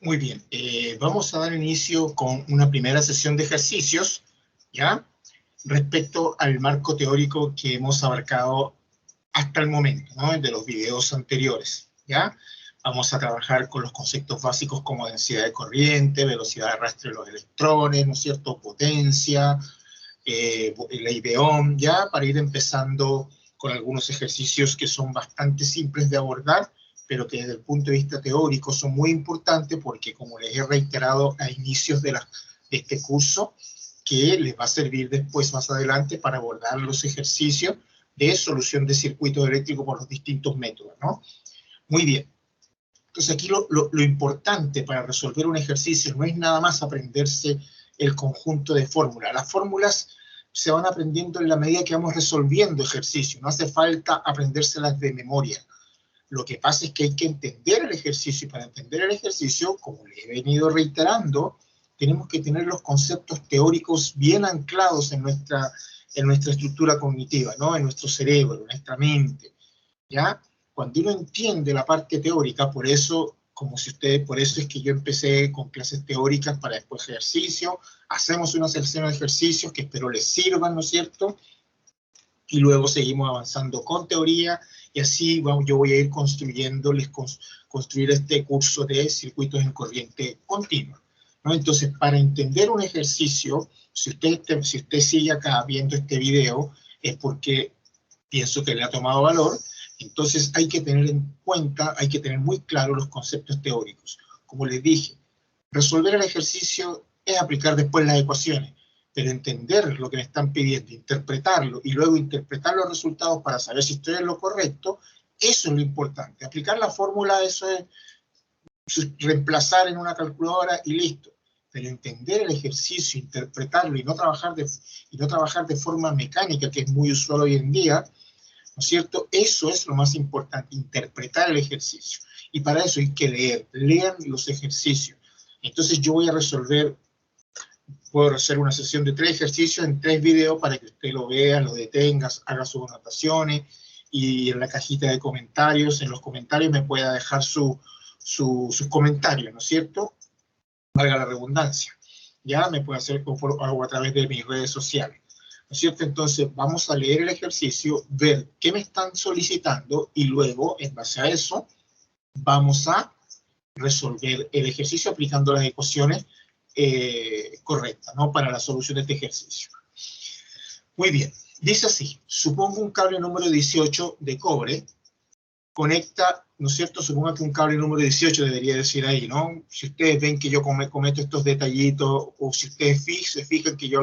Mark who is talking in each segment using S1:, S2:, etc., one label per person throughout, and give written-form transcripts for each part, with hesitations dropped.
S1: Muy bien, vamos a dar inicio con una primera sesión de ejercicios, ¿ya? Respecto al marco teórico que hemos abarcado hasta el momento, ¿no? De los videos anteriores, ¿ya? Vamos a trabajar con los conceptos básicos como densidad de corriente, velocidad de arrastre de los electrones, ¿no es cierto? Potencia, ley de Ohm, ¿ya? Para ir empezando con algunos ejercicios que son bastante simples de abordar, pero que desde el punto de vista teórico son muy importantes porque, como les he reiterado a inicios de este curso, que les va a servir después, más adelante, para abordar los ejercicios de solución de circuitos eléctricos por los distintos métodos, ¿no? Muy bien. Entonces aquí lo importante para resolver un ejercicio no es nada más aprenderse el conjunto de fórmulas. Las fórmulas se van aprendiendo en la medida que vamos resolviendo ejercicios. No hace falta aprendérselas de memoria. Lo que pasa es que hay que entender el ejercicio, y para entender el ejercicio, como le he venido reiterando, tenemos que tener los conceptos teóricos bien anclados en nuestra estructura cognitiva, ¿no? En nuestro cerebro, en nuestra mente, ¿ya? Cuando uno entiende la parte teórica, por eso es que yo empecé con clases teóricas para después ejercicio, hacemos una selección de ejercicios que espero les sirvan, ¿no es cierto? Y luego seguimos avanzando con teoría, y así yo voy a ir construir este curso de circuitos en corriente continua, ¿no? Entonces, para entender un ejercicio, si usted sigue acá viendo este video, es porque pienso que le ha tomado valor. Entonces hay que tener en cuenta, hay que tener muy claro los conceptos teóricos. Como les dije, resolver el ejercicio es aplicar después las ecuaciones, pero entender lo que me están pidiendo, interpretarlo y luego interpretar los resultados para saber si estoy en lo correcto, eso es lo importante. Aplicar la fórmula, eso es reemplazar en una calculadora y listo. Pero entender el ejercicio, interpretarlo y no trabajar de forma mecánica, que es muy usual hoy en día, ¿no es cierto? Eso es lo más importante, interpretar el ejercicio. Y para eso hay que lean los ejercicios. Entonces yo voy a puedo hacer una sesión de 3 ejercicios en 3 videos para que usted lo vea, lo detenga, haga sus anotaciones, y en la cajita de comentarios, en los comentarios me pueda dejar sus comentarios, ¿no es cierto? Valga la redundancia. Ya me puede hacer algo a través de mis redes sociales, ¿no es cierto? Entonces vamos a leer el ejercicio, ver qué me están solicitando y luego, en base a eso, vamos a resolver el ejercicio aplicando las ecuaciones correctas, ¿no? Para la solución de este ejercicio. Muy bien, dice así: supongo un cable número 18 de cobre conecta, ¿no es cierto? Suponga que un cable número 18 debería decir ahí, ¿no? Si ustedes ven que yo cometo estos detallitos, o si ustedes se fijan que yo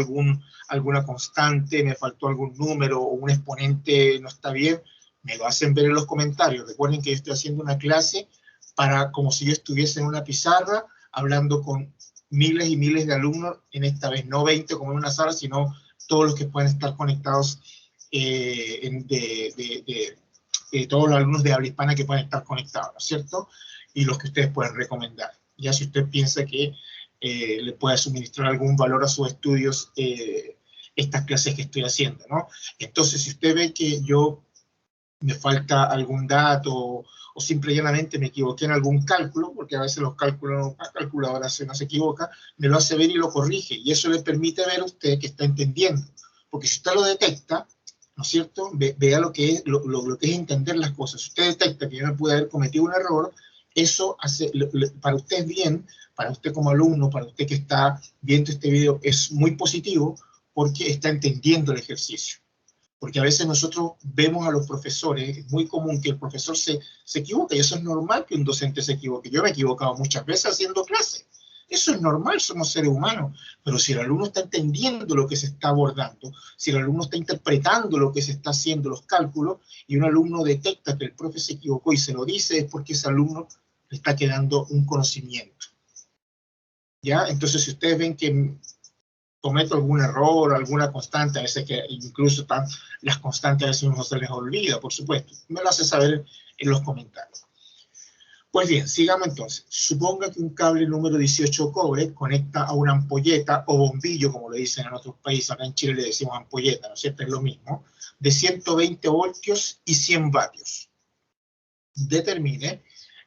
S1: alguna constante, me faltó algún número o un exponente no está bien, me lo hacen ver en los comentarios. Recuerden que yo estoy haciendo una clase como si yo estuviese en una pizarra hablando con miles y miles de alumnos, en esta vez no 20 como en una sala, sino todos los que pueden estar conectados todos los alumnos de habla hispana que pueden estar conectados, ¿no es cierto? Y los que ustedes pueden recomendar. Ya si usted piensa que le puede suministrar algún valor a sus estudios estas clases que estoy haciendo, ¿no? Entonces, si usted ve que me falta algún dato o simple y llanamente me equivoqué en algún cálculo, porque a veces los cálculos, la calculadora se nos equivoca, me lo hace ver y lo corrige, y eso le permite ver a usted que está entendiendo. Porque si usted lo detecta, ¿no es cierto? Vea lo que es entender las cosas. Si usted detecta que yo no pude haber cometido un error, eso para usted es bien, para usted como alumno, para usted que está viendo este video, es muy positivo porque está entendiendo el ejercicio. Porque a veces nosotros vemos a los profesores, es muy común que el profesor se equivoque, y eso es normal que un docente se equivoque. Yo me he equivocado muchas veces haciendo clases. Eso es normal, somos seres humanos. Pero si el alumno está entendiendo lo que se está abordando, si el alumno está interpretando lo que se está haciendo, los cálculos, y un alumno detecta que el profe se equivocó y se lo dice, es porque ese alumno le está quedando un conocimiento. ¿Ya? Entonces, si ustedes ven que cometo algún error, alguna constante, a veces que incluso las constantes a veces no se les olvida, por supuesto, me lo hace saber en los comentarios. Pues bien, sigamos entonces. Suponga que un cable número 18 cobre conecta a una ampolleta o bombillo, como le dicen en otros países, acá en Chile le decimos ampolleta, ¿no es cierto? Es lo mismo, de 120 voltios y 100 vatios. Determine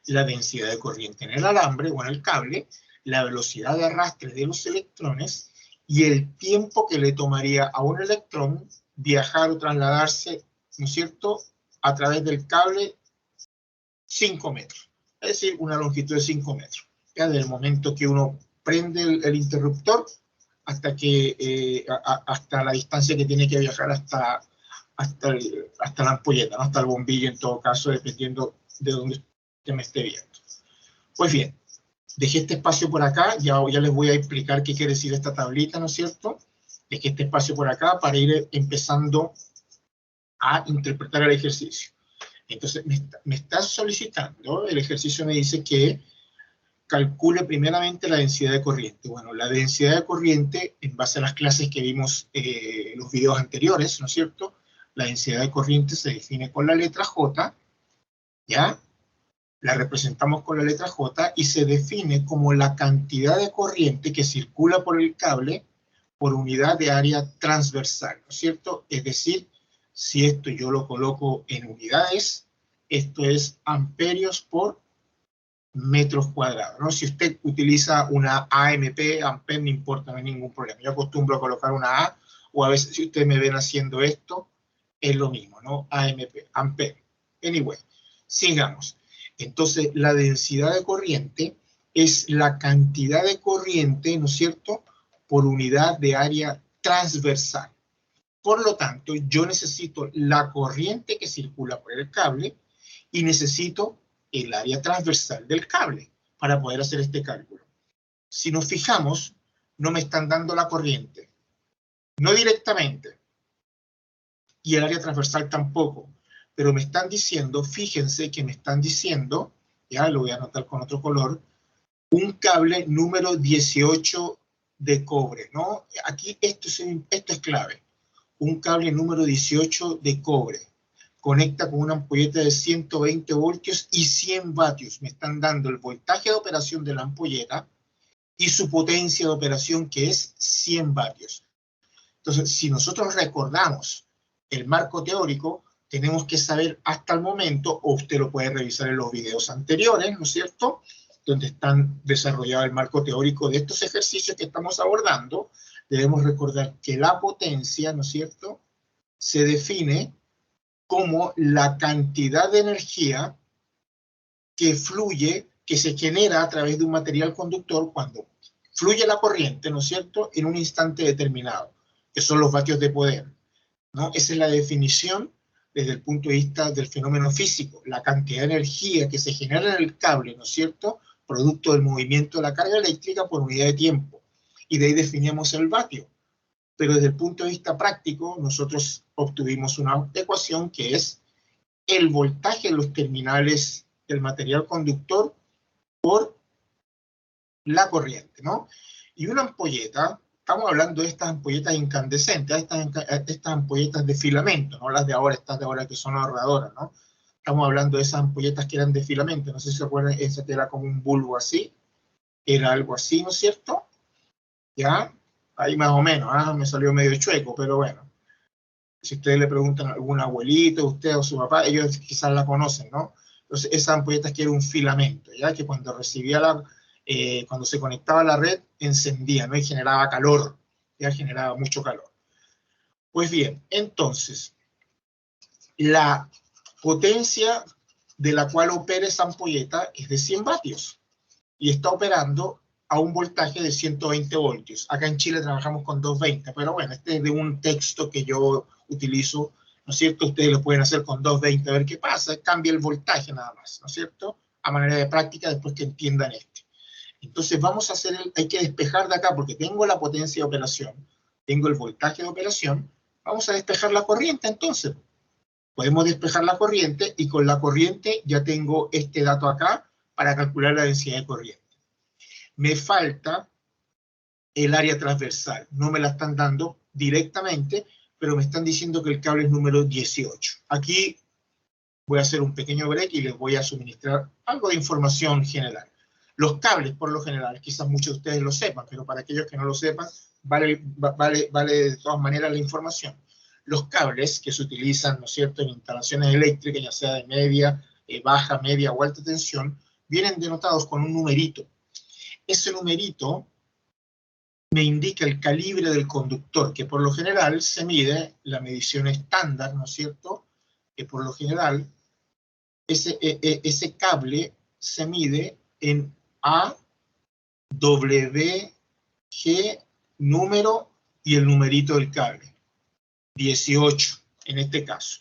S1: la densidad de corriente en el alambre o en el cable, la velocidad de arrastre de los electrones y el tiempo que le tomaría a un electrón viajar o trasladarse, ¿no es cierto?, a través del cable 5 metros, es decir, una longitud de 5 metros, ya desde el momento que uno prende el interruptor hasta la distancia que tiene que viajar hasta la ampolleta, ¿no? Hasta el bombillo en todo caso, dependiendo de dónde usted me esté viendo. Pues bien, dejé este espacio por acá, ya les voy a explicar qué quiere decir esta tablita, ¿no es cierto? Dejé este espacio por acá para ir empezando a interpretar el ejercicio. Entonces, me está solicitando, el ejercicio me dice que calcule primeramente la densidad de corriente. Bueno, la densidad de corriente, en base a las clases que vimos en los videos anteriores, ¿no es cierto? La densidad de corriente se define con la letra J, ¿ya? La representamos con la letra J y se define como la cantidad de corriente que circula por el cable por unidad de área transversal, ¿no es cierto? Es decir, si esto yo lo coloco en unidades, esto es amperios por metros cuadrados, ¿no? Si usted utiliza una AMP, ampere, no importa, no hay ningún problema. Yo acostumbro a colocar una A, o a veces si ustedes me ven haciendo esto, es lo mismo, ¿no? AMP, ampere. Anyway, sigamos. Entonces, la densidad de corriente es la cantidad de corriente, ¿no es cierto?, por unidad de área transversal. Por lo tanto, yo necesito la corriente que circula por el cable y necesito el área transversal del cable para poder hacer este cálculo. Si nos fijamos, no me están dando la corriente, no directamente, y el área transversal tampoco, pero me están diciendo, fíjense que me están diciendo, ya lo voy a anotar con otro color, un cable número 18 de cobre, ¿no? Aquí esto es clave. Un cable número 18 de cobre. Conecta con una ampolleta de 120 voltios y 100 vatios. Me están dando el voltaje de operación de la ampolleta y su potencia de operación, que es 100 vatios. Entonces, si nosotros recordamos el marco teórico, tenemos que saber hasta el momento, o usted lo puede revisar en los videos anteriores, ¿no es cierto?, donde están desarrollado el marco teórico de estos ejercicios que estamos abordando. Debemos recordar que la potencia, ¿no es cierto?, se define como la cantidad de energía que fluye, que se genera a través de un material conductor cuando fluye la corriente, ¿no es cierto?, en un instante determinado, que son los vatios de poder, ¿no? Esa es la definición desde el punto de vista del fenómeno físico, la cantidad de energía que se genera en el cable, ¿no es cierto?, producto del movimiento de la carga eléctrica por unidad de tiempo. Y de ahí definimos el vatio. Pero desde el punto de vista práctico, nosotros obtuvimos una ecuación que es el voltaje de los terminales del material conductor por la corriente, ¿no? Y una ampolleta, estamos hablando de estas ampolletas incandescentes, estas ampolletas de filamento, no las de ahora, estas de ahora que son ahorradoras, ¿no? Estamos hablando de esas ampolletas que eran de filamento, no sé si se acuerdan, esa que era como un bulbo así, era algo así, ¿no es cierto? ¿Ya? Ahí más o menos, me salió medio chueco, pero bueno. Si ustedes le preguntan a algún abuelito, usted o su papá, ellos quizás la conocen, ¿no? Entonces, esas ampolletas que era un filamento, ¿ya? Que cuando recibía cuando se conectaba a la red, encendía, ¿no? Y generaba calor, ya generaba mucho calor. Pues bien, entonces, la potencia de la cual opera esa ampolleta es de 100 vatios y está operando a un voltaje de 120 voltios. Acá en Chile trabajamos con 220, pero bueno, este es de un texto que yo utilizo, ¿no es cierto? Ustedes lo pueden hacer con 220 a ver qué pasa, cambia el voltaje nada más, ¿no es cierto? A manera de práctica después que entiendan este. Entonces vamos a hacer, hay que despejar de acá porque tengo la potencia de operación, tengo el voltaje de operación, vamos a despejar la corriente entonces. Podemos despejar la corriente y con la corriente ya tengo este dato acá para calcular la densidad de corriente. Me falta el área transversal. No me la están dando directamente, pero me están diciendo que el cable es número 18. Aquí voy a hacer un pequeño break y les voy a suministrar algo de información general. Los cables, por lo general, quizás muchos de ustedes lo sepan, pero para aquellos que no lo sepan, vale de todas maneras la información. Los cables que se utilizan, ¿no es cierto?, en instalaciones eléctricas, ya sea de media, baja, media o alta tensión, vienen denotados con un numerito. Ese numerito me indica el calibre del conductor, que por lo general se mide, la medición estándar, ¿no es cierto? Que por lo general ese cable se mide en A, W, G, número y el numerito del cable. 18, en este caso.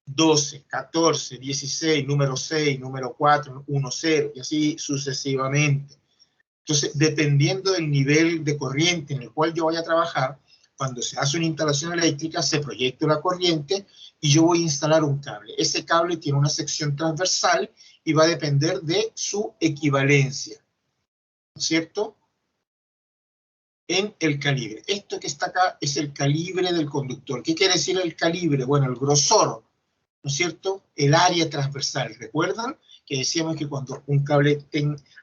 S1: 12, 14, 16, número 6, número 4, 1, 0, y así sucesivamente. Entonces, dependiendo del nivel de corriente en el cual yo vaya a trabajar, cuando se hace una instalación eléctrica, se proyecta la corriente y yo voy a instalar un cable. Ese cable tiene una sección transversal y va a depender de su equivalencia, ¿no es cierto? En el calibre. Esto que está acá es el calibre del conductor. ¿Qué quiere decir el calibre? Bueno, el grosor, ¿no es cierto? El área transversal. ¿Recuerdan que decíamos que cuando un cable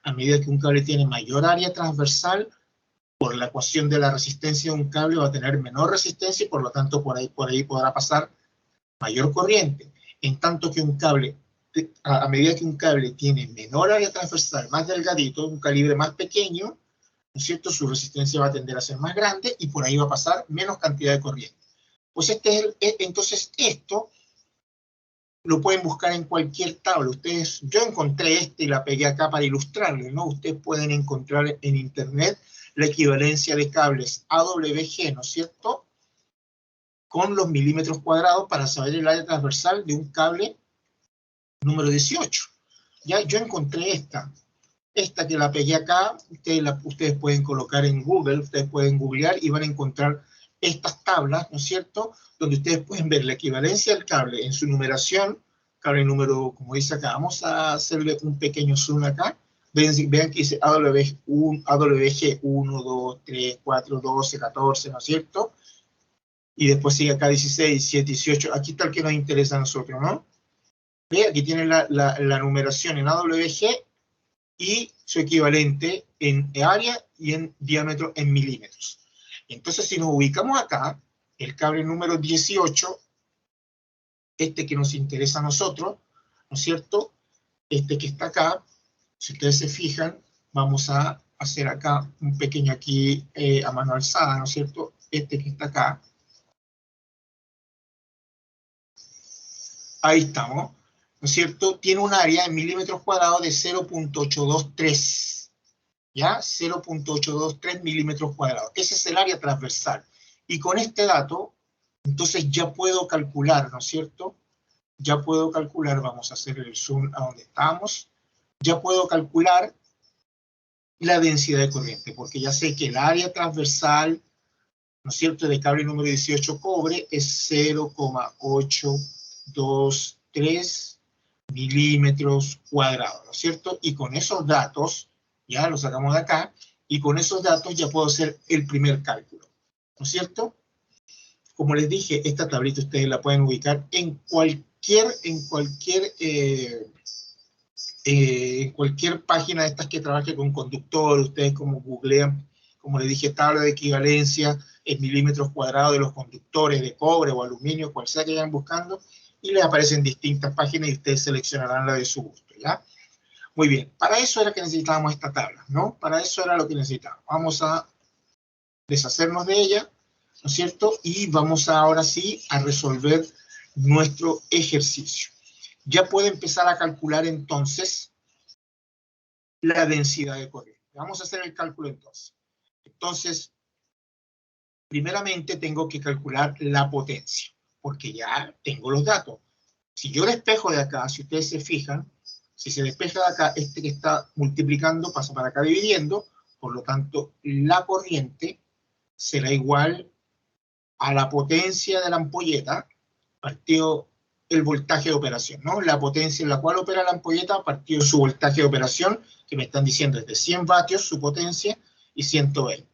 S1: a medida que un cable tiene mayor área transversal, por la ecuación de la resistencia de un cable va a tener menor resistencia y por lo tanto por ahí podrá pasar mayor corriente? En tanto que un cable, a medida que un cable tiene menor área transversal, más delgadito, un calibre más pequeño, ¿no es cierto? Su resistencia va a tender a ser más grande y por ahí va a pasar menos cantidad de corriente. Pues entonces esto lo pueden buscar en cualquier tabla. Yo encontré y la pegué acá para ilustrarles, ¿no? Ustedes pueden encontrar en internet la equivalencia de cables AWG, ¿no es cierto? Con los milímetros cuadrados para saber el área transversal de un cable número 18. Ya yo encontré esta que la pegué acá, ustedes pueden colocar en Google, ustedes pueden googlear y van a encontrar estas tablas, ¿no es cierto?, donde ustedes pueden ver la equivalencia del cable en su numeración, cable número, como dice acá. Vamos a hacerle un pequeño zoom acá. Vean que dice AWG 1, 2, 3, 4, 12, 14, ¿no es cierto? Y después sigue acá 16, 17, 18. Aquí está el que nos interesa a nosotros, ¿no? ¿Ve? Aquí tienen la numeración en AWG y su equivalente en área y en diámetro en milímetros. Entonces, si nos ubicamos acá, el cable número 18, este que nos interesa a nosotros, ¿no es cierto? Este que está acá, si ustedes se fijan, vamos a hacer acá un pequeño aquí a mano alzada, ¿no es cierto? Este que está acá. Ahí estamos, ¿no es cierto? Tiene un área en milímetros cuadrados de 0.823, ¿ya? 0.823 milímetros cuadrados. Ese es el área transversal. Y con este dato, entonces ya puedo calcular, ¿no es cierto? Ya puedo calcular, vamos a hacer el zoom a donde estamos, ya puedo calcular la densidad de corriente, porque ya sé que el área transversal, ¿no es cierto?, de cable número 18 cobre es 0.823 milímetros cuadrados, ¿no es cierto? Y con esos datos, ya los sacamos de acá, y con esos datos ya puedo hacer el primer cálculo, ¿no es cierto? Como les dije, esta tablita ustedes la pueden ubicar en cualquier página de estas que trabaje con conductor. Ustedes como googlean, como les dije, tabla de equivalencia en milímetros cuadrados de los conductores de cobre o aluminio, cual sea que vayan buscando, y les aparecen distintas páginas y ustedes seleccionarán la de su gusto, ¿ya? Muy bien, para eso era que necesitábamos esta tabla, ¿no? Para eso era lo que necesitábamos. Vamos a deshacernos de ella, ¿no es cierto? Y vamos ahora sí a resolver nuestro ejercicio. Ya puede empezar a calcular entonces la densidad de corriente. Vamos a hacer el cálculo entonces. Entonces, primeramente tengo que calcular la potencia, porque ya tengo los datos. Si yo despejo de acá, si ustedes se fijan, si se despeja de acá, este que está multiplicando pasa para acá dividiendo, por lo tanto, la corriente será igual a la potencia de la ampolleta partido el voltaje de operación, ¿no? La potencia en la cual opera la ampolleta partido su voltaje de operación, que me están diciendo es de 100 vatios su potencia y 120.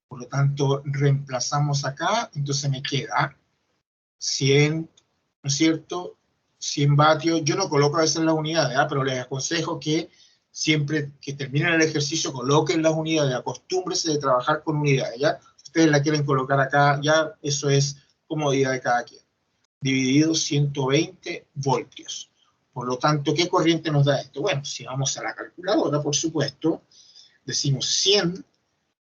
S1: Por lo tanto, reemplazamos acá, entonces me queda 100, ¿no es cierto? 100 vatios. Yo no coloco a veces las unidades, ¿eh? Pero les aconsejo que siempre que terminen el ejercicio coloquen las unidades, acostúmbrense de trabajar con unidades, ¿ya? Si ustedes la quieren colocar acá, ya eso es comodidad de cada quien. Dividido 120 voltios. Por lo tanto, ¿qué corriente nos da esto? Bueno, si vamos a la calculadora, por supuesto, decimos 100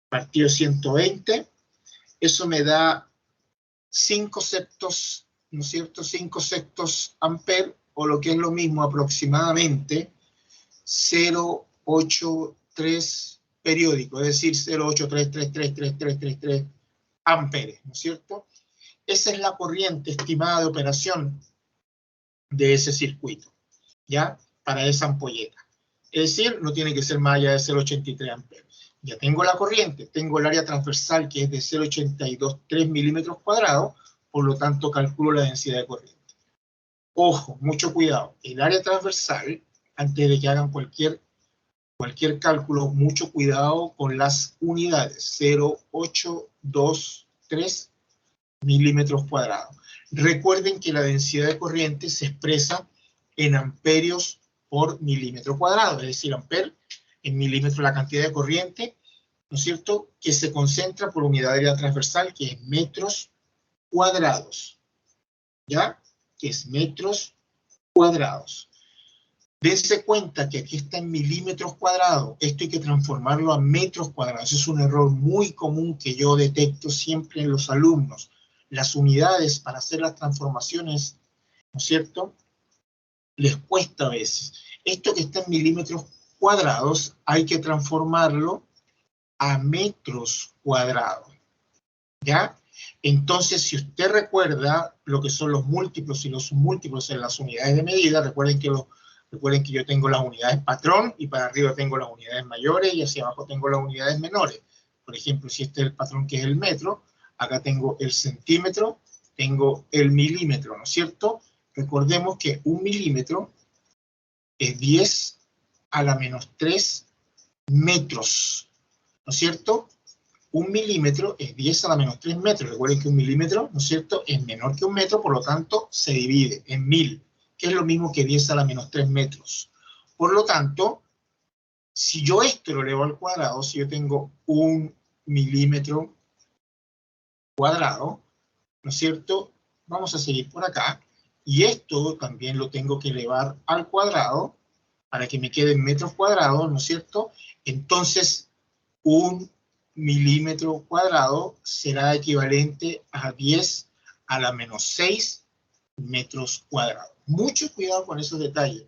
S1: partido 120, eso me da 5 septos, ¿no es cierto? 5 septos amper, o lo que es lo mismo aproximadamente 0,83 periódico, es decir, 0,83333333 amperes, ¿no es cierto? Esa es la corriente estimada de operación de ese circuito, ¿ya? Para esa ampolleta. Es decir, no tiene que ser más allá de 0,83 amperes. Ya tengo la corriente, tengo el área transversal que es de 0,823 milímetros cuadrados, por lo tanto calculo la densidad de corriente. Ojo, mucho cuidado, el área transversal, antes de que hagan cualquier cálculo, mucho cuidado con las unidades, 0,823 milímetros cuadrados. Recuerden que la densidad de corriente se expresa en amperios por milímetro cuadrado, es decir, amper en milímetros la cantidad de corriente, ¿no es cierto?, que se concentra por unidad de área transversal, que es metros cuadrados, ¿ya? Que es metros cuadrados. Dense cuenta que aquí está en milímetros cuadrados, esto hay que transformarlo a metros cuadrados. Es un error muy común que yo detecto siempre en los alumnos. Las unidades para hacer las transformaciones, ¿no es cierto?, les cuesta a veces. Esto que está en milímetros cuadrados hay que transformarlo a metros cuadrados, ¿ya? Entonces, si usted recuerda lo que son los múltiplos y los submúltiplos en las unidades de medida, recuerden que yo tengo las unidades patrón y para arriba tengo las unidades mayores y hacia abajo tengo las unidades menores. Por ejemplo, si este es el patrón que es el metro, acá tengo el centímetro, tengo el milímetro, ¿no es cierto? Recordemos que un milímetro es 10 a la menos 3 metros, ¿no es cierto? Un milímetro es 10 a la menos 3 metros. Recuerden que un milímetro, ¿no es cierto?, es menor que un metro, por lo tanto, se divide en 1000, que es lo mismo que 10 a la menos 3 metros. Por lo tanto, si yo esto lo elevo al cuadrado, si yo tengo un milímetro cuadrado, ¿no es cierto?, vamos a seguir por acá, y esto también lo tengo que elevar al cuadrado para que me queden metros cuadrados, ¿no es cierto? Entonces, un milímetro cuadrado será equivalente a 10 a la menos 6 metros cuadrados. Mucho cuidado con esos detalles.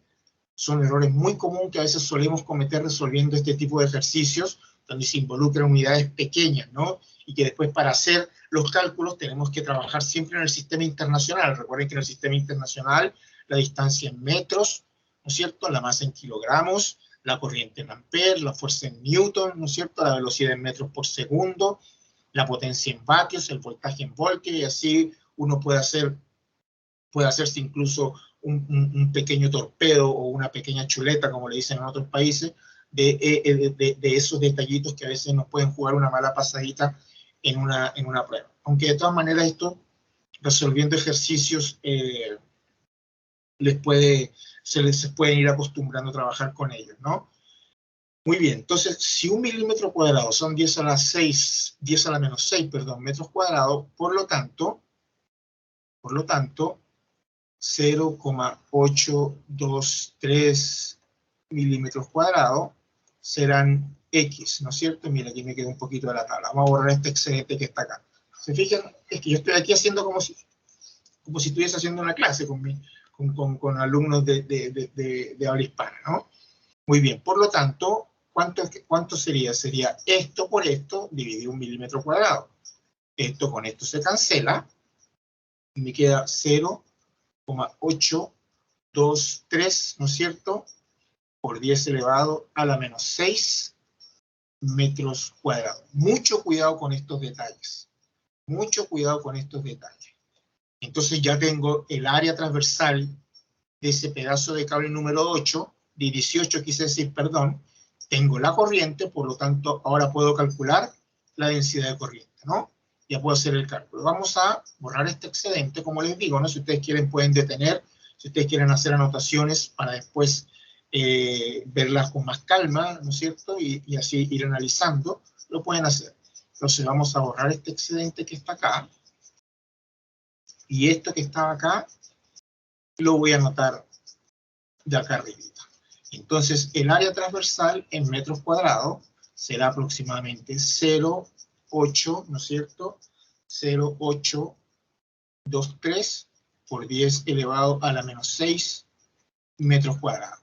S1: Son errores muy comunes que a veces solemos cometer resolviendo este tipo de ejercicios donde se involucran unidades pequeñas, ¿no? Y que después para hacer los cálculos tenemos que trabajar siempre en el sistema internacional. Recuerden que en el sistema internacional la distancia en metros, ¿no es cierto?, la masa en kilogramos, la corriente en amperes, la fuerza en newton, ¿no es cierto?, la velocidad en metros por segundo, la potencia en vatios, el voltaje en voltios, y así uno puede hacerse incluso un pequeño torpedo o una pequeña chuleta, como le dicen en otros países, de esos detallitos que a veces nos pueden jugar una mala pasadita en una prueba. Aunque de todas maneras esto, resolviendo ejercicios, se les pueden ir acostumbrando a trabajar con ellos, ¿no? Muy bien, entonces, si un milímetro cuadrado son 10 a la menos 6, perdón, metros cuadrados, por lo tanto, 0,823 milímetros cuadrados serán X, ¿no es cierto? Mira, aquí me queda un poquito de la tabla. Vamos a borrar este excedente que está acá. ¿Se fijan? Es que yo estoy aquí haciendo como si estuviese haciendo una clase con alumnos de habla hispana, ¿no? Muy bien, por lo tanto, ¿cuánto sería? Sería esto por esto dividido un milímetro cuadrado. Esto con esto se cancela y me queda 0,823, ¿no es cierto?, por 10 elevado a la menos 6 metros cuadrados. Mucho cuidado con estos detalles. Mucho cuidado con estos detalles. Entonces ya tengo el área transversal de ese pedazo de cable número 8, de 18 quise decir, perdón, tengo la corriente, por lo tanto ahora puedo calcular la densidad de corriente, ¿no? Ya puedo hacer el cálculo. Vamos a borrar este excedente, como les digo, ¿no? Si ustedes quieren pueden detener, si ustedes quieren hacer anotaciones para después verlas con más calma, ¿no es cierto? Y así ir analizando, lo pueden hacer. Entonces vamos a borrar este excedente que está acá. Y esto que estaba acá, lo voy a anotar de acá arriba. Entonces, el área transversal en metros cuadrados será aproximadamente 0,8, ¿no es cierto? 0,823 por 10 elevado a la menos 6 metros cuadrados.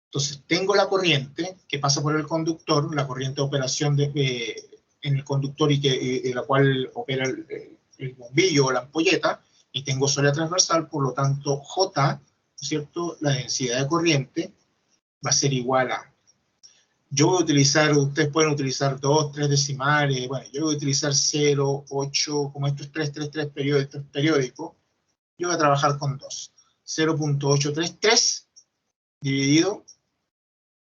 S1: Entonces, tengo la corriente que pasa por el conductor, la corriente de operación en el conductor y la cual opera el bombillo o la ampolleta, y tengo su área transversal, por lo tanto, J, ¿cierto? La densidad de corriente va a ser igual a, yo voy a utilizar, ustedes pueden utilizar 2, 3 decimales, bueno, yo voy a utilizar 0, 8, como esto es 333 periódico, yo voy a trabajar con 2. 0.833 dividido,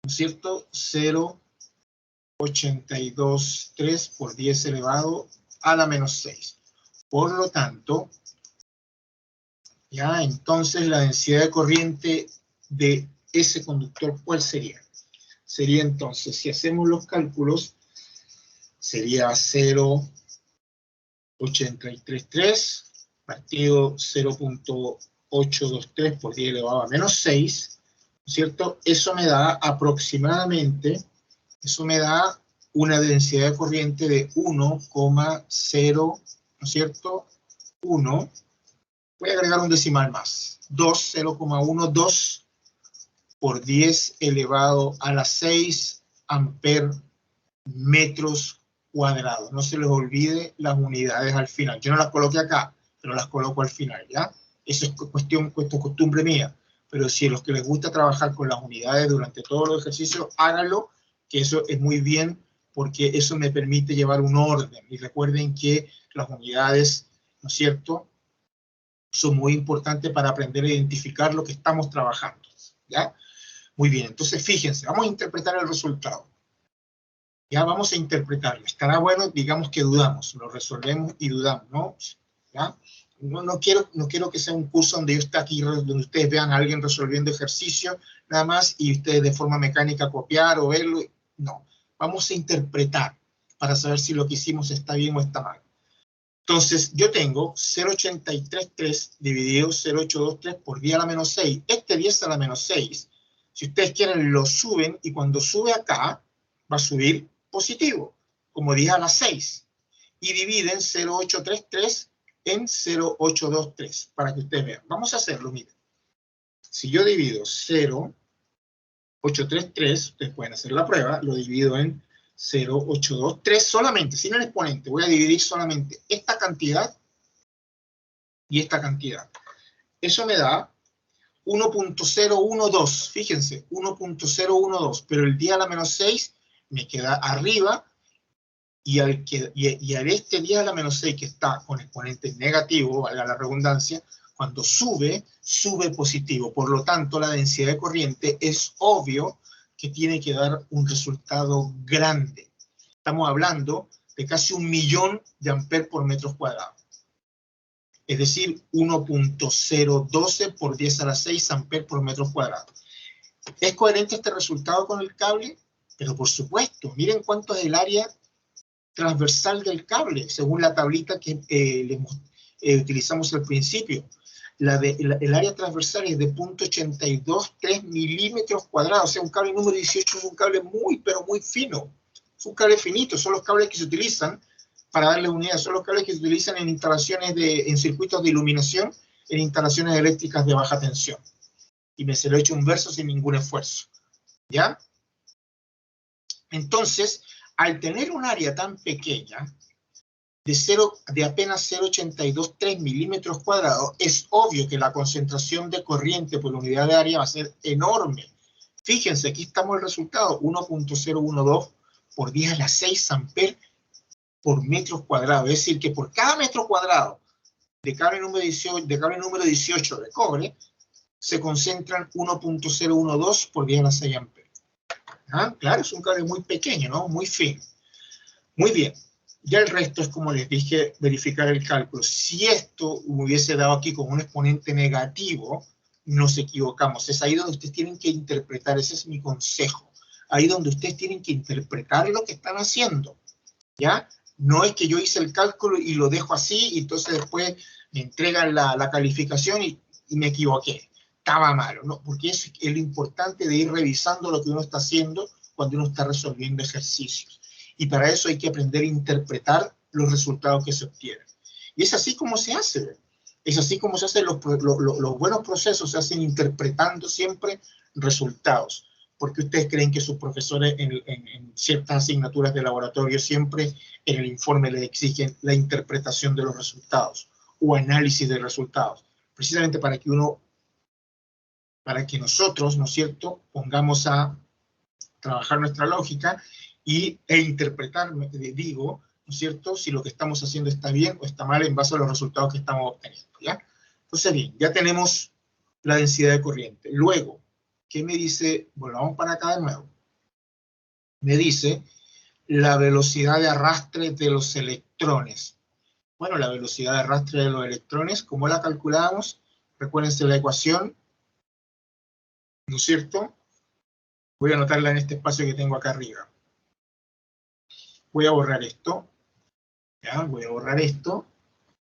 S1: ¿no es cierto? 0.823 por 10 elevado a la menos 6. Por lo tanto, ya, entonces la densidad de corriente de ese conductor, ¿cuál sería? Sería entonces, si hacemos los cálculos, sería 0.833 partido 0.823 por 10 elevado a menos 6, ¿no es cierto? Eso me da aproximadamente, eso me da una densidad de corriente de 1,0, ¿no es cierto? 1, voy a agregar un decimal más, 0,12 por 10 elevado a la 6 amper metros cuadrados. No se les olvide las unidades al final. Yo no las coloqué acá, pero las coloco al final, ¿ya? Eso es costumbre mía. Pero si a los que les gusta trabajar con las unidades durante todos los ejercicios, háganlo, que eso es muy bien, porque eso me permite llevar un orden. Y recuerden que las unidades, ¿no es cierto?, son muy importantes para aprender a identificar lo que estamos trabajando, ¿ya? Muy bien, entonces fíjense, vamos a interpretar el resultado. Ya vamos a interpretarlo. Estará bueno, digamos que dudamos, lo resolvemos y dudamos, ¿no? ¿Ya? No quiero que sea un curso donde yo esté aquí, donde ustedes vean a alguien resolviendo ejercicio, nada más, y ustedes de forma mecánica copiar o verlo. No, vamos a interpretar para saber si lo que hicimos está bien o está mal. Entonces, yo tengo 0.833 dividido 0.823 por 10 a la menos 6. Este 10 a la menos 6, si ustedes quieren, lo suben, y cuando sube acá, va a subir positivo, como 10 a la 6. Y dividen 0.833 en 0.823, para que ustedes vean. Vamos a hacerlo, miren. Si yo divido 0.833, ustedes pueden hacer la prueba, lo divido en 0.823 solamente, sin el exponente. Voy a dividir solamente esta cantidad y esta cantidad. Eso me da 1.012, fíjense, 1.012, pero el 10 a la menos 6 me queda arriba, y al este 10 a la menos 6 que está con exponente negativo, valga la redundancia, cuando sube positivo. Por lo tanto, la densidad de corriente es obvio que tiene que dar un resultado grande. Estamos hablando de casi 1.000.000 de amperes por metros cuadrados. Es decir, 1.012 por 10 a la 6 amperes por metros cuadrados. ¿Es coherente este resultado con el cable? Pero por supuesto, miren cuánto es el área transversal del cable, según la tablita que utilizamos al principio. El área transversal es de 0.823 milímetros cuadrados, o sea, un cable número 18 es un cable muy, pero muy fino. Es un cable finito, son los cables que se utilizan, para darle unidad, son los cables que se utilizan en instalaciones en circuitos de iluminación, en instalaciones eléctricas de baja tensión. Y se lo he hecho un verso sin ningún esfuerzo, ¿ya? Entonces, al tener un área tan pequeña, de apenas 0.823 milímetros cuadrados, es obvio que la concentración de corriente por unidad de área va a ser enorme. Fíjense, aquí estamos el resultado, 1.012 por 10 a la 6 amperes por metro cuadrado. Es decir, que por cada metro cuadrado de cable número 18 de cobre, se concentran 1.012 por 10 a la 6 amperes. ¿Ah? Claro, es un cable muy pequeño, ¿no? Muy fino. Muy bien. Ya el resto es, como les dije, verificar el cálculo. Si esto me hubiese dado aquí con un exponente negativo, nos equivocamos. Es ahí donde ustedes tienen que interpretar, ese es mi consejo. Ahí donde ustedes tienen que interpretar lo que están haciendo, ¿ya? No es que yo hice el cálculo y lo dejo así, y entonces después me entregan la calificación y me equivoqué. estaba malo, ¿no? Porque es lo importante de ir revisando lo que uno está haciendo cuando uno está resolviendo ejercicios. Y para eso hay que aprender a interpretar los resultados que se obtienen. Y es así como se hace. Es así como se hacen los buenos procesos, se hacen interpretando siempre resultados. Porque ustedes creen que sus profesores en ciertas asignaturas de laboratorio siempre en el informe les exigen la interpretación de los resultados o análisis de resultados, precisamente para que nosotros, ¿no es cierto?, pongamos a trabajar nuestra lógica e interpretar, digo, ¿no es cierto?, si lo que estamos haciendo está bien o está mal en base a los resultados que estamos obteniendo, ¿ya? Entonces, bien, ya tenemos la densidad de corriente. Luego, ¿qué me dice? Volvamos para acá de nuevo. Me dice la velocidad de arrastre de los electrones. Bueno, la velocidad de arrastre de los electrones, ¿cómo la calculamos? Recuérdense la ecuación, ¿no es cierto? Voy a anotarla en este espacio que tengo acá arriba. Voy a borrar esto. ¿Ya? Voy a borrar esto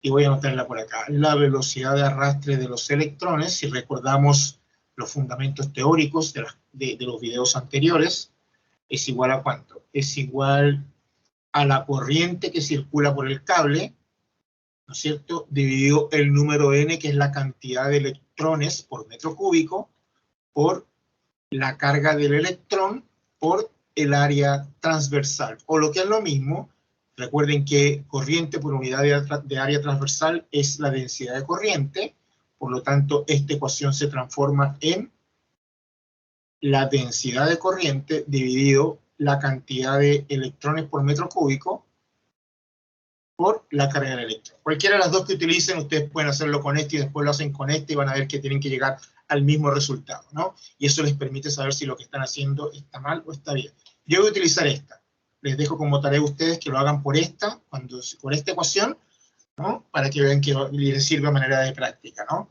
S1: y voy a anotarla por acá. La velocidad de arrastre de los electrones, si recordamos los fundamentos teóricos de los videos anteriores, es igual a ¿cuánto? Es igual a la corriente que circula por el cable, ¿no es cierto?, dividido el número n, que es la cantidad de electrones por metro cúbico, por la carga del electrón, por el área transversal. O lo que es lo mismo, recuerden que corriente por unidad de área transversal es la densidad de corriente, por lo tanto, esta ecuación se transforma en la densidad de corriente dividido la cantidad de electrones por metro cúbico por la carga del electrón. Cualquiera de las dos que utilicen, ustedes pueden hacerlo con este y después lo hacen con este y van a ver que tienen que llegar al mismo resultado, ¿no? Y eso les permite saber si lo que están haciendo está mal o está bien. Yo voy a utilizar esta. Les dejo como tarea a ustedes que lo hagan por esta ecuación, ¿no? Para que vean que les sirva de manera de práctica, ¿no?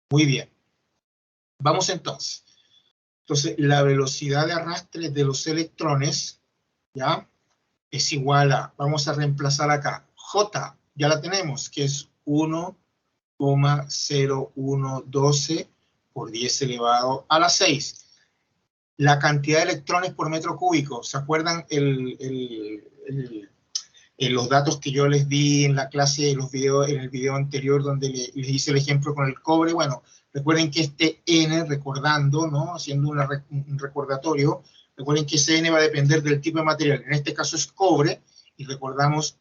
S1: Muy bien. Vamos entonces. Entonces, la velocidad de arrastre de los electrones, ¿ya?, es igual a, vamos a reemplazar acá, J, ya la tenemos, que es 1,0112 por 10 elevado a la 6. La cantidad de electrones por metro cúbico, ¿se acuerdan los datos que yo les di en la clase, en el video anterior donde les hice el ejemplo con el cobre? Bueno, recuerden que este N, recordando, ¿no?, haciendo un recordatorio, recuerden que ese N va a depender del tipo de material. En este caso es cobre, y debemos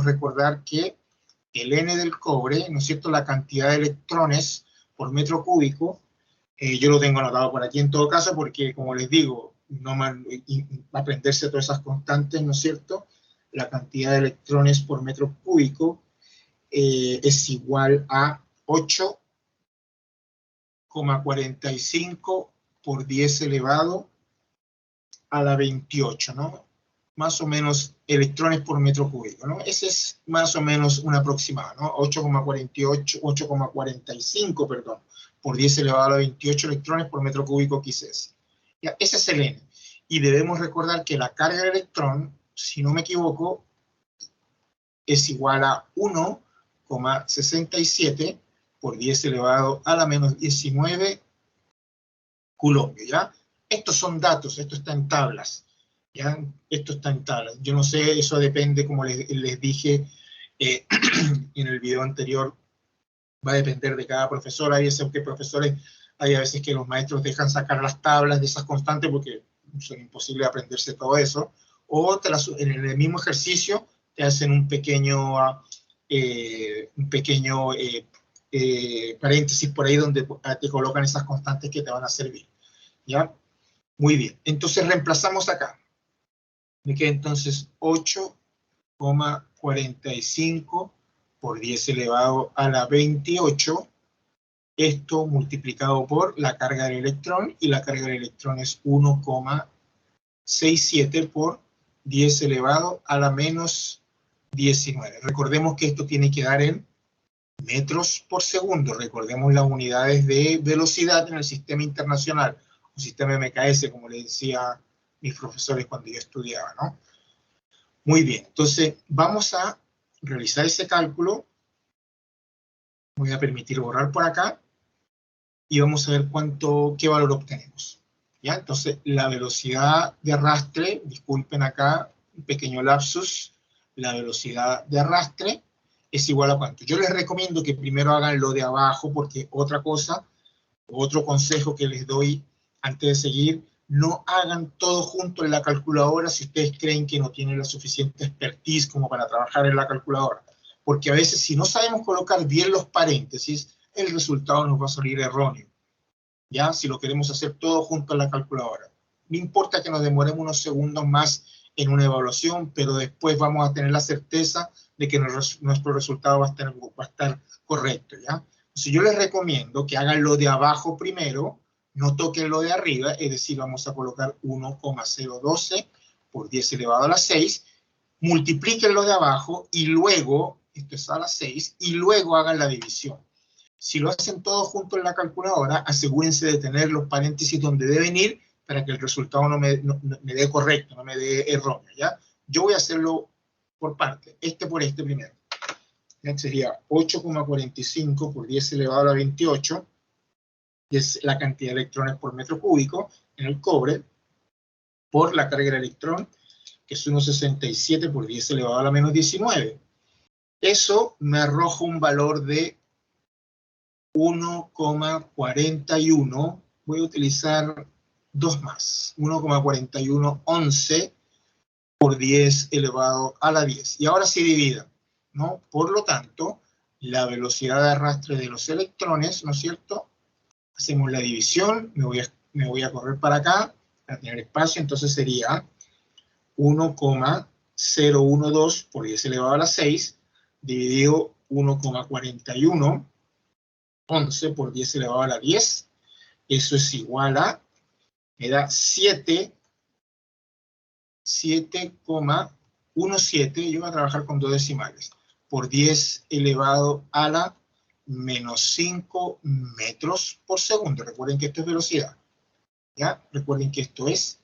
S1: recordar que el N del cobre, ¿no es cierto?, la cantidad de electrones por metro cúbico, yo lo tengo anotado por aquí en todo caso, porque como les digo, aprenderse todas esas constantes, ¿no es cierto?, la cantidad de electrones por metro cúbico es igual a 8,45 por 10 elevado a la 28, ¿no? Más o menos electrones por metro cúbico, ¿no? Ese es más o menos un aproximado, ¿no? 8,45, perdón, por 10 elevado a la 28 electrones por metro cúbico quizás. Ya, ese es el N. Y debemos recordar que la carga del electrón, si no me equivoco, es igual a 1,67 por 10 elevado a la menos 19 coulombs, ¿ya? Estos son datos, esto está en tablas, ¿ya? Esto está en tablas. Yo no sé, eso depende, como les dije en el video anterior, va a depender de cada profesor. Hay veces que hay a veces que los maestros dejan sacar las tablas de esas constantes porque son imposibles aprenderse todo eso, o en el mismo ejercicio te hacen un pequeño paréntesis por ahí donde te colocan esas constantes que te van a servir, ¿ya? Muy bien, entonces reemplazamos acá. Me queda entonces 8,45 por 10 elevado a la 28, esto multiplicado por la carga del electrón, y la carga del electrón es 1,67 por 10 elevado a la menos 19. Recordemos que esto tiene que dar en metros por segundo. Recordemos las unidades de velocidad en el sistema internacional, un sistema MKS, como les decía mis profesores cuando yo estudiaba, ¿no? Muy bien, entonces vamos a realizar ese cálculo. Voy a permitir borrar por acá. y vamos a ver qué valor obtenemos. ¿Ya? Entonces, la velocidad de arrastre, disculpen acá, un pequeño lapsus, la velocidad de arrastre es igual a cuánto. Yo les recomiendo que primero hagan lo de abajo, porque otra cosa, otro consejo que les doy antes de seguir, no hagan todo junto en la calculadora si ustedes creen que no tienen la suficiente expertise como para trabajar en la calculadora. Porque a veces si no sabemos colocar bien los paréntesis, el resultado nos va a salir erróneo. ¿Ya? Si lo queremos hacer todo junto en la calculadora. No importa que nos demoremos unos segundos más en una evaluación, pero después vamos a tener la certeza de que nuestro resultado va a estar correcto, ¿ya? Entonces yo les recomiendo que hagan lo de abajo primero, no toquen lo de arriba, es decir, vamos a colocar 1,012 por 10 elevado a la 6, multipliquen lo de abajo y luego, esto es a la 6, y luego hagan la división. Si lo hacen todo junto en la calculadora, asegúrense de tener los paréntesis donde deben ir para que el resultado no me dé correcto, no me dé erróneo, ¿ya? Yo voy a hacerlo por parte, por este primero. ¿Ya? Sería 8,45 por 10 elevado a la 28, que es la cantidad de electrones por metro cúbico en el cobre, por la carga del electrón, que es 1,67 por 10 elevado a la menos 19. Eso me arroja un valor de 1,41, voy a utilizar dos más, 1,4111 por 10 elevado a la 10. Y ahora sí divida, ¿no? Por lo tanto, la velocidad de arrastre de los electrones, ¿no es cierto? Hacemos la división, me voy a correr para acá, para tener espacio, entonces sería 1,012 por 10 elevado a la 6, dividido 1,41 11 por 10 elevado a la 10, eso es igual a, me da 7,17, yo voy a trabajar con dos decimales, por 10 elevado a la menos 5 metros por segundo. Recuerden que esto es velocidad, ¿ya? Recuerden que esto es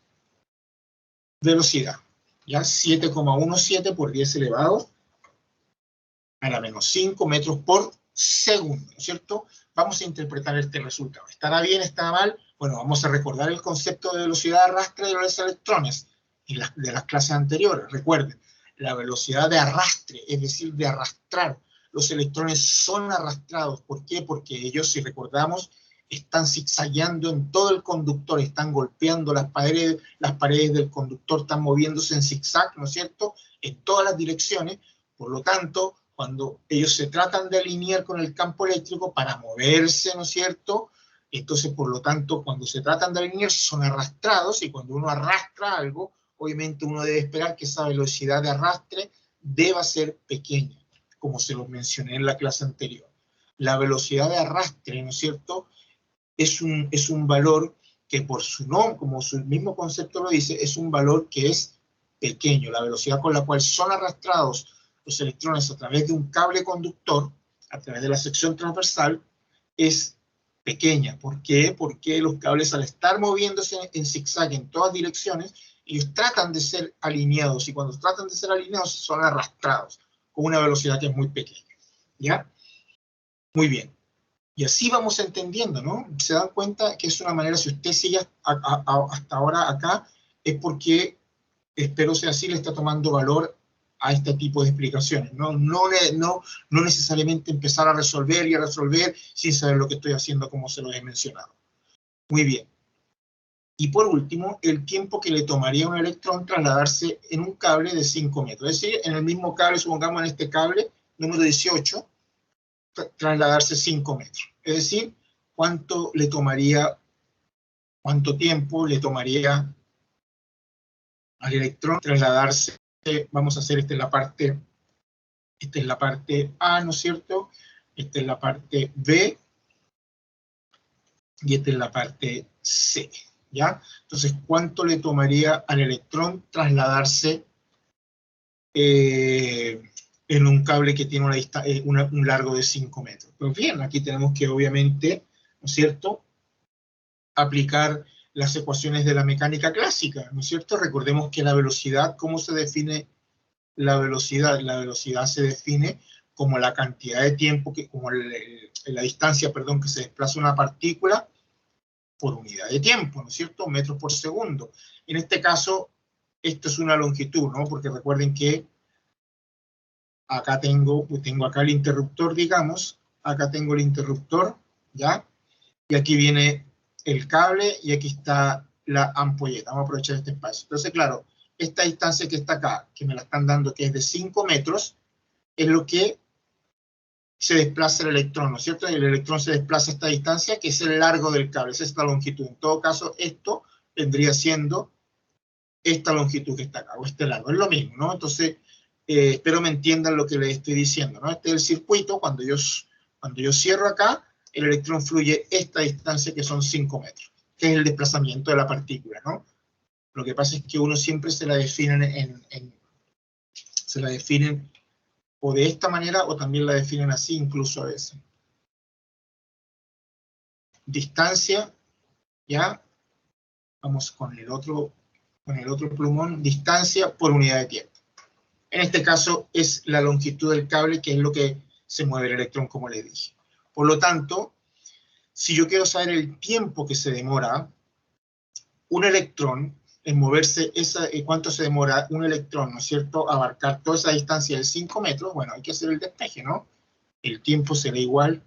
S1: velocidad, ¿ya? 7,17 por 10 elevado a la menos 5 metros por segundo, ¿no es cierto? Vamos a interpretar este resultado. ¿Estará bien? ¿Estará mal? Bueno, vamos a recordar el concepto de velocidad de arrastre de los electrones de las clases anteriores. Recuerden, la velocidad de arrastre, es decir, de arrastrar. Los electrones son arrastrados. ¿Por qué? Porque ellos, si recordamos, están zigzagueando en todo el conductor, están golpeando las paredes del conductor, están moviéndose en zigzag, ¿no es cierto?, en todas las direcciones. Por lo tanto, cuando ellos se tratan de alinear con el campo eléctrico para moverse, ¿no es cierto? Entonces, por lo tanto, cuando se tratan de alinear, son arrastrados, y cuando uno arrastra algo, obviamente uno debe esperar que esa velocidad de arrastre deba ser pequeña, como se lo mencioné en la clase anterior. La velocidad de arrastre, ¿no es cierto?, es un valor que por su nombre, como su mismo concepto lo dice, es un valor que es pequeño. La velocidad con la cual son arrastrados los electrones a través de un cable conductor, a través de la sección transversal, es pequeña. ¿Por qué? Porque los cables, al estar moviéndose en zigzag en todas direcciones, ellos tratan de ser alineados, y cuando tratan de ser alineados son arrastrados con una velocidad que es muy pequeña. ¿Ya? Muy bien. Y así vamos entendiendo, ¿no? Se dan cuenta que es una manera, si usted sigue hasta ahora acá, es porque, espero sea así, le está tomando valor a este tipo de explicaciones, ¿no? No necesariamente empezar a resolver y a resolver sin saber lo que estoy haciendo, como se lo he mencionado. Muy bien. Y por último, el tiempo que le tomaría a un electrón trasladarse en un cable de 5 metros. Es decir, en el mismo cable, supongamos en este cable, número 18, trasladarse 5 metros. Es decir, cuánto tiempo le tomaría al electrón trasladarse. Vamos a hacer, esta es la parte A, ¿no es cierto? Esta es la parte B, y esta es la parte C, ¿ya? Entonces, ¿cuánto le tomaría al electrón trasladarse en un cable que tiene un largo de 5 metros? Pues bien, aquí tenemos que, obviamente, ¿no es cierto?, aplicar las ecuaciones de la mecánica clásica, ¿no es cierto? Recordemos que la velocidad, ¿cómo se define la velocidad? La velocidad se define como la cantidad de tiempo, la distancia, perdón, que se desplaza una partícula por unidad de tiempo, ¿no es cierto? Metros por segundo. En este caso, esto es una longitud, ¿no? Porque recuerden que acá tengo acá el interruptor, digamos, acá tengo el interruptor, ¿ya? Y aquí viene el cable y aquí está la ampolleta. Vamos a aprovechar este espacio. Entonces, claro, esta distancia que está acá, que me la están dando, que es de 5 metros, es lo que se desplaza el electrón, ¿no es cierto? El electrón se desplaza a esta distancia, que es el largo del cable, esa es esta longitud. En todo caso, esto vendría siendo esta longitud que está acá, o este largo, es lo mismo, ¿no? Entonces, espero me entiendan lo que les estoy diciendo, ¿no? Este es el circuito, cuando yo cierro acá, el electrón fluye esta distancia que son 5 metros, que es el desplazamiento de la partícula, ¿no? Lo que pasa es que uno siempre se la definen o de esta manera, o también la definen así, incluso a veces. Distancia, ya, vamos con el otro plumón, distancia por unidad de tiempo. En este caso es la longitud del cable, que es lo que se mueve el electrón, como les dije. Por lo tanto, si yo quiero saber el tiempo que se demora un electrón en moverse, cuánto se demora un electrón, ¿no es cierto?, abarcar toda esa distancia de 5 metros, bueno, hay que hacer el despeje, ¿no? El tiempo será igual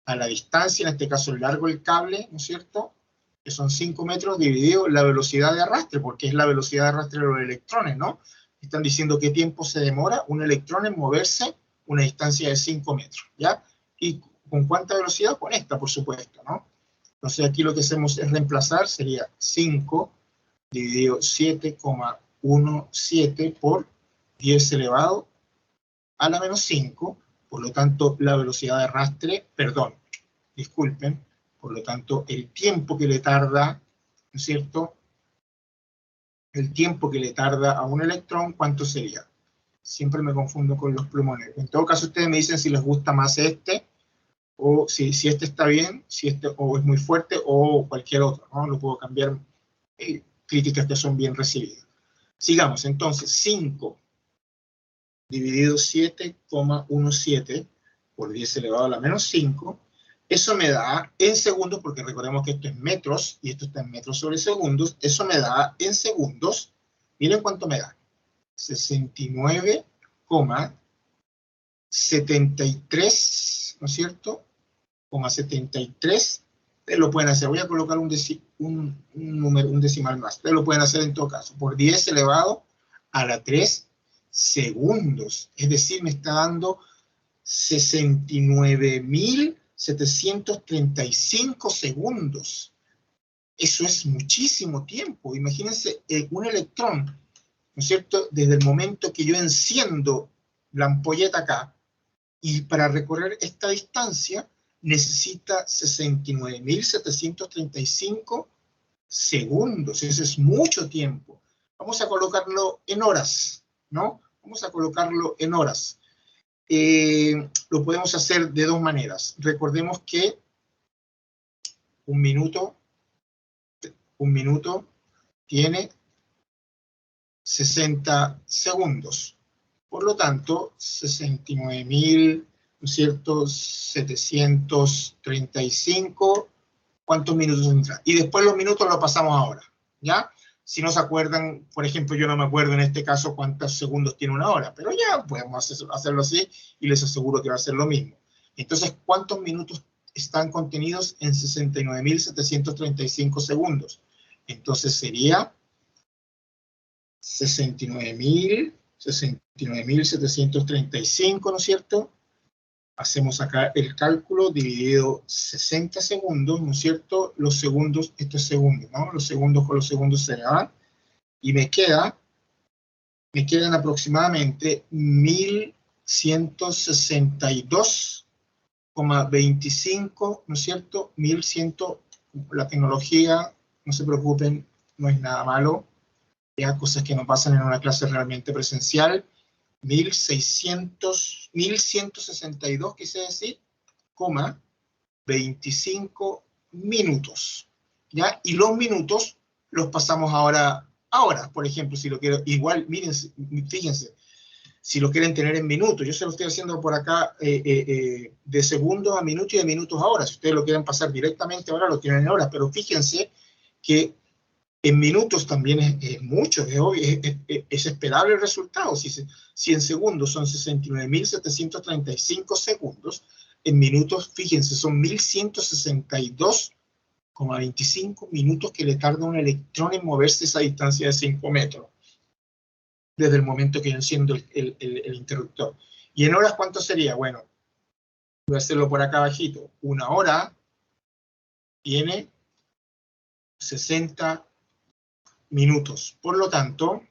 S1: a la distancia, en este caso el largo del cable, ¿no es cierto?, que son 5 metros, dividido la velocidad de arrastre, porque es la velocidad de arrastre de los electrones, ¿no? Están diciendo qué tiempo se demora un electrón en moverse una distancia de 5 metros, ¿ya? ¿Y con cuánta velocidad? Con esta, por supuesto, ¿no? Entonces aquí lo que hacemos es reemplazar, sería 5 dividido 7,17 por 10 elevado a la menos 5, por lo tanto la velocidad de arrastre, disculpen, por lo tanto el tiempo que le tarda, ¿no es cierto?, el tiempo que le tarda a un electrón, ¿cuánto sería? Siempre me confundo con los plumones. En todo caso, ustedes me dicen si les gusta más este, o si este está bien, si este o es muy fuerte, o cualquier otro, ¿no? Lo puedo cambiar, críticas que son bien recibidas. Sigamos, entonces, 5 dividido 7,17 por 10 elevado a la menos 5, eso me da en segundos, porque recordemos que esto es metros, y esto está en metros sobre segundos, eso me da en segundos, miren cuánto me da, 69,73, ¿no es cierto?, 73, ustedes lo pueden hacer, voy a colocar un decimal más, ustedes lo pueden hacer en todo caso, por 10 elevado a la 3 segundos, es decir, me está dando 69.735 segundos. Eso es muchísimo tiempo. Imagínense un electrón, ¿no es cierto?, desde el momento que yo enciendo la ampolleta acá, y para recorrer esta distancia necesita 69.735 segundos. Eso es mucho tiempo. Vamos a colocarlo en horas, ¿no? Vamos a colocarlo en horas. Lo podemos hacer de dos maneras. Recordemos que un minuto tiene 60 segundos. Por lo tanto, 69.000, ¿no es cierto?, 735, ¿cuántos minutos entran? Y después los minutos los pasamos ahora, ¿ya? Si no se acuerdan, por ejemplo, yo no me acuerdo en este caso cuántos segundos tiene una hora, pero ya podemos hacerlo así y les aseguro que va a ser lo mismo. Entonces, ¿cuántos minutos están contenidos en 69.735 segundos? Entonces sería 69.735, ¿no es cierto? Hacemos acá el cálculo dividido 60 segundos, ¿no es cierto? Los segundos, esto es segundo, ¿no? Los segundos con los segundos se van y me quedan aproximadamente 1.162,25, ¿no es cierto? 1.100, la tecnología, no se preocupen, no es nada malo, ya cosas que no pasan en una clase realmente presencial. 1.162, quise decir, 25 minutos, ¿ya? Y los minutos los pasamos ahora, por ejemplo, si lo quiero, igual, miren, fíjense, si lo quieren tener en minutos. Yo se lo estoy haciendo por acá de segundos a minutos y de minutos a horas. Si ustedes lo quieren pasar directamente ahora, lo tienen en horas, pero fíjense que en minutos también es mucho, es obvio, es esperable el resultado. Si en segundos son 69.735 segundos, en minutos, fíjense, son 1.162,25 minutos que le tarda un electrón en moverse esa distancia de 5 metros, desde el momento que yo enciendo el interruptor. ¿Y en horas cuánto sería? Bueno, voy a hacerlo por acá abajito. Una hora tiene 60 minutos. Por lo tanto,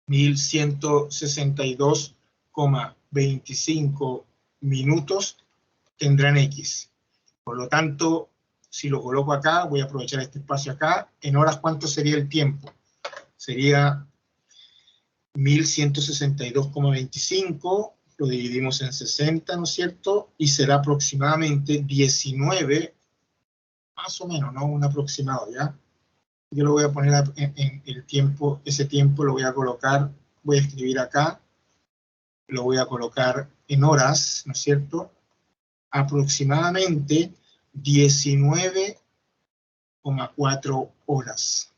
S1: 1.162,25 minutos tendrán X. Por lo tanto, si lo coloco acá, voy a aprovechar este espacio acá. En horas, ¿cuánto sería el tiempo? Sería 1.162,25, lo dividimos en 60, ¿no es cierto? Y será aproximadamente 19, más o menos, ¿no? Un aproximado, ¿ya? Yo lo voy a poner en el tiempo, ese tiempo lo voy a colocar, voy a escribir acá, lo voy a colocar en horas, ¿no es cierto? Aproximadamente 19,4 horas.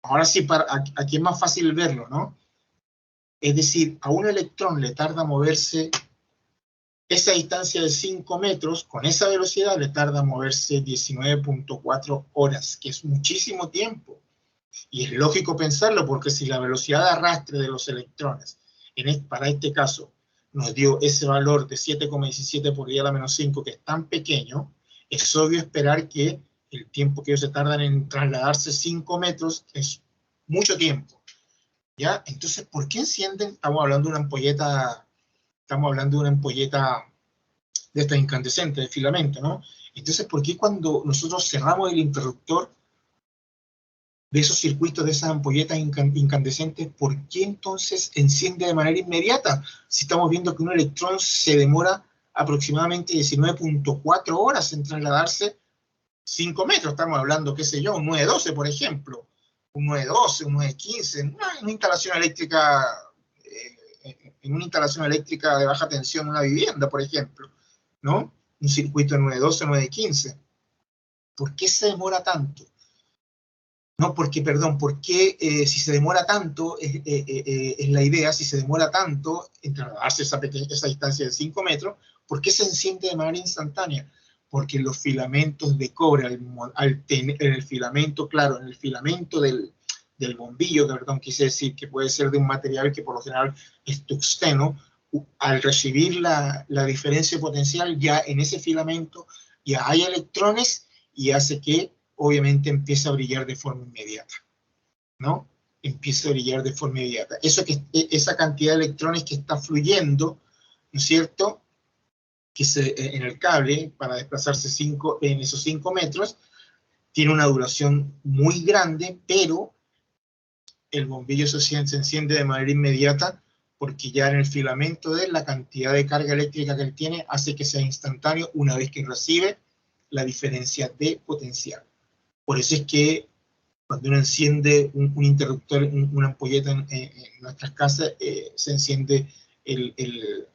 S1: Ahora sí, aquí es más fácil verlo, ¿no? Es decir, a un electrón le tarda moverse esa distancia de 5 metros, con esa velocidad le tarda moverse 19,4 horas, que es muchísimo tiempo. Y es lógico pensarlo, porque si la velocidad de arrastre de los electrones, para este caso, nos dio ese valor de 7,17 por 10 a la menos 5, que es tan pequeño, es obvio esperar que el tiempo que ellos se tardan en trasladarse 5 metros es mucho tiempo. ¿Ya? Entonces, ¿por qué encienden? Estamos hablando de una ampolleta de esta incandescente, de filamento, ¿no? Entonces, ¿por qué cuando nosotros cerramos el interruptor de esos circuitos, de esas ampolletas incandescentes, ¿por qué entonces enciende de manera inmediata? Si estamos viendo que un electrón se demora aproximadamente 19,4 horas en trasladarse 5 metros, estamos hablando, qué sé yo, un 912, por ejemplo, un 912, un 915, en una instalación eléctrica, de baja tensión en una vivienda, por ejemplo, ¿no? Un circuito 912, 915. ¿Por qué se demora tanto? No, porque, perdón, porque si se demora tanto, es la idea, si se demora tanto en trasladarse esa distancia de 5 metros, ¿por qué se enciende de manera instantánea? Porque los filamentos de cobre, al tener el filamento, claro, en el filamento del bombillo, perdón, quise decir que puede ser de un material que por lo general es tungsteno, al recibir la diferencia potencial, ya en ese filamento ya hay electrones y hace que obviamente empieza a brillar de forma inmediata, ¿no? Empieza a brillar de forma inmediata. Esa cantidad de electrones que está fluyendo, ¿no es cierto?, en el cable para desplazarse en esos 5 metros, tiene una duración muy grande, pero el bombillo se enciende de manera inmediata porque ya en el filamento de él, la cantidad de carga eléctrica que él tiene hace que sea instantáneo una vez que recibe la diferencia de potencial. Por eso es que cuando uno enciende un interruptor, una ampolleta en nuestras casas, se enciende, ella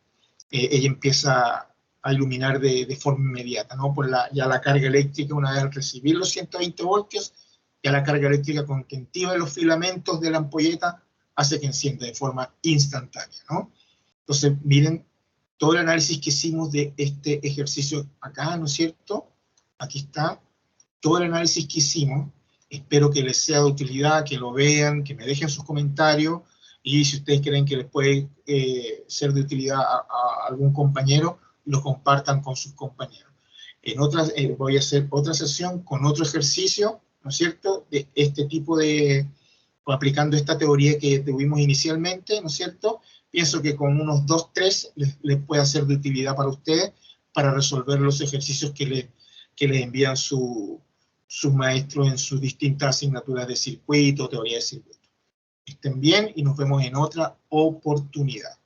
S1: empieza a iluminar de forma inmediata, ¿no? Ya la carga eléctrica, una vez al recibir los 120 voltios, ya la carga eléctrica contentiva de los filamentos de la ampolleta hace que encienda de forma instantánea, ¿no? Entonces, miren todo el análisis que hicimos de este ejercicio acá, ¿no es cierto? Aquí está todo el análisis que hicimos. Espero que les sea de utilidad, que lo vean, que me dejen sus comentarios, y si ustedes creen que les puede ser de utilidad a algún compañero, lo compartan con sus compañeros. Voy a hacer otra sesión con otro ejercicio, ¿no es cierto?, de este tipo aplicando esta teoría que tuvimos inicialmente, ¿no es cierto? Pienso que con unos 2, 3 les puede ser de utilidad para ustedes para resolver los ejercicios que les envían sus maestros en sus distintas asignaturas de circuito, teoría de circuito. Estén bien y nos vemos en otra oportunidad.